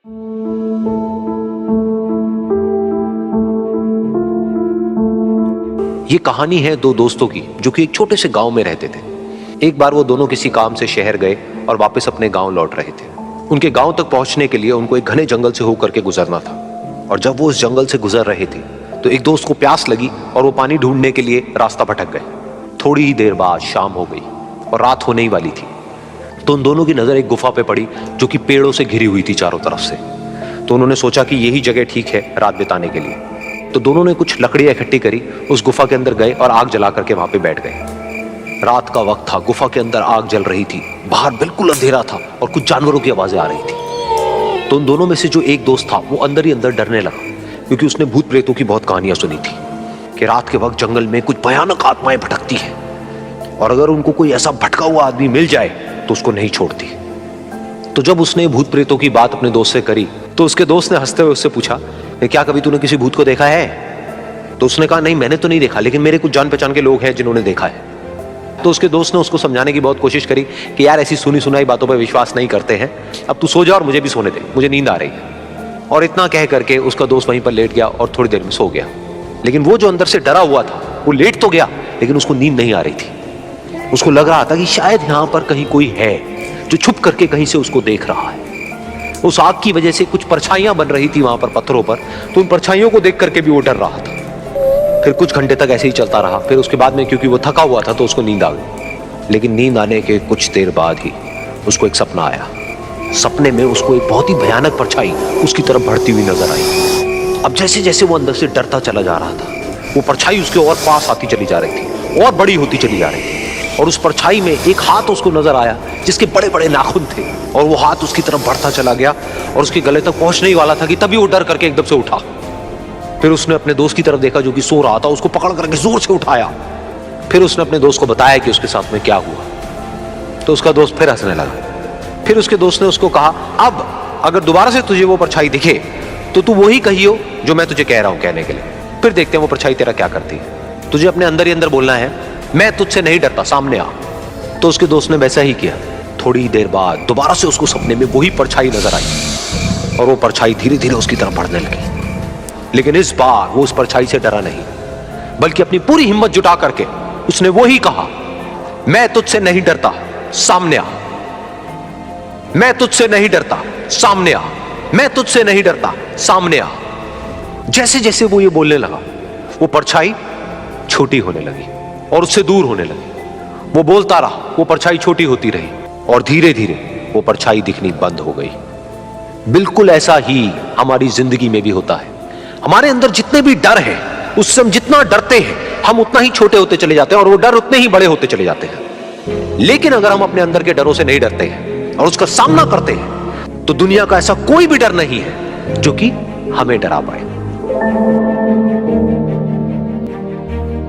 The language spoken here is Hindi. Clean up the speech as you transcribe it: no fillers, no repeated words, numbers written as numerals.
ये कहानी है दो दोस्तों की जो कि एक छोटे से गांव में रहते थे। एक बार वो दोनों किसी काम से शहर गए और वापस अपने गांव लौट रहे थे। उनके गांव तक पहुंचने के लिए उनको एक घने जंगल से होकर के गुजरना था। और जब वो उस जंगल से गुजर रहे थे तो एक दोस्त को प्यास लगी और वो पानी ढूंढने के लिए रास्ता भटक गए। थोड़ी ही देर बाद शाम हो गई और रात होने ही वाली थी। तो उन दोनों की नजर एक गुफा पे पड़ी जो कि पेड़ों से घिरी हुई थी चारों तरफ से। तो उन्होंने सोचा कि यही जगह ठीक है रात बिताने के लिए। तो दोनों ने कुछ लकड़ियां इकट्ठी करी, उस गुफा के अंदर गए और आग जला करके वहां पे बैठ गए। रात का वक्त था, गुफा के अंदर आग जल रही थी, बाहर बिल्कुल अंधेरा था और कुछ जानवरों की आवाजें आ रही थी। तो उन दोनों में से जो एक दोस्त था वो अंदर ही अंदर डरने लगा, क्योंकि उसने भूत प्रेतों की बहुत कहानियां सुनी थी कि रात के वक्त जंगल में कुछ भयानक आत्माएं भटकती हैं और अगर उनको कोई ऐसा भटका हुआ आदमी मिल जाए तो उसको नहीं छोड़ती। तो जब उसने भूत प्रेतों की बात अपने दोस्त से करी तो उसके दोस्त ने हंसते हुए उससे पूछा, क्या कभी तूने किसी भूत को देखा है? तो उसने कहा, नहीं मैंने तो नहीं देखा, लेकिन मेरे कुछ जान पहचान के लोग हैं जिन्होंने देखा है। तो उसके दोस्त ने उसको समझाने की बहुत कोशिश करी कि यार ऐसी सुनी सुनाई बातों पर विश्वास नहीं करते हैं, अब तू सो जा और मुझे भी सोने दे, मुझे नींद आ रही है। और इतना कह करके उसका दोस्त वहीं पर लेट गया और थोड़ी देर में सो गया। लेकिन वो जो अंदर से डरा हुआ था वो लेट तो गया, लेकिन उसको नींद नहीं आ रही थी। उसको लग रहा था कि शायद यहां पर कहीं कोई है जो छुप करके कहीं से उसको देख रहा है। उस आग की वजह से कुछ परछाइयां बन रही थी वहां पर पत्थरों पर, तो उन परछाइयों को देख करके भी वो डर रहा था। फिर कुछ घंटे तक ऐसे ही चलता रहा। फिर उसके बाद में क्योंकि वो थका हुआ था तो उसको नींद आ गई। लेकिन नींद आने के कुछ देर बाद ही उसको एक सपना आया। सपने में उसको एक बहुत ही भयानक परछाई उसकी तरफ बढ़ती हुई नजर आई। अब जैसे जैसे वो अंदर से डरता चला जा रहा था, वो परछाई उसके और पास आती चली जा रही थी और बड़ी होती चली जा रही थी। और उस परछाई में एक हाथ उसको नजर आया जिसके बड़े बड़े नाखून थे, और वो हाथ उसकी तरफ बढ़ता चला गया और उसके गले तक पहुंचने ही वाला था कि तभी वो डर करके एकदम से उठा। फिर उसने अपने दोस्त की तरफ देखा जो कि सो रहा था, उसको पकड़ करके जोर से उठाया। फिर उसने अपने दोस्त को बताया कि उसके साथ में क्या हुआ। तो उसका दोस्त फिर हंसने लगा। फिर उसके दोस्त ने उसको कहा, अब अगर दोबारा से तुझे वो परछाई दिखे तो तू वही कहियो जो मैं तुझे कह रहा हूं कहने के लिए, फिर देखते हैं वो परछाई तेरा क्या करती है। तुझे अपने अंदर ही अंदर बोलना है, मैं तुझसे नहीं डरता, सामने आ। तो उसके दोस्त ने वैसा ही किया। थोड़ी देर बाद दोबारा से उसको सपने में वही परछाई नजर आई और वो परछाई धीरे धीरे उसकी तरफ बढ़ने लगी। लेकिन इस बार वो उस परछाई से डरा नहीं, बल्कि अपनी पूरी हिम्मत जुटा करके उसने वही कहा, मैं तुझसे नहीं डरता, सामने आ। मैं तुझसे नहीं डरता, सामने आ। मैं तुझसे नहीं डरता, सामने आ। जैसे जैसे वो ये बोलने लगा वो परछाई छोटी होने लगी और उससे दूर होने लगी। वो बोलता रहा, वो परछाई छोटी होती रही और धीरे धीरे वो परछाई दिखनी बंद हो गई। बिल्कुल ऐसा ही हमारी जिंदगी में भी होता है। हमारे अंदर जितने भी डर है, उससे हम जितना डरते हैं हम उतना ही छोटे होते चले जाते हैं और वो डर उतने ही बड़े होते चले जाते हैं। लेकिन अगर हम अपने अंदर के डरों से नहीं डरते हैं और उसका सामना करते हैं तो दुनिया का ऐसा कोई भी डर नहीं है जो कि हमें डरा पाए।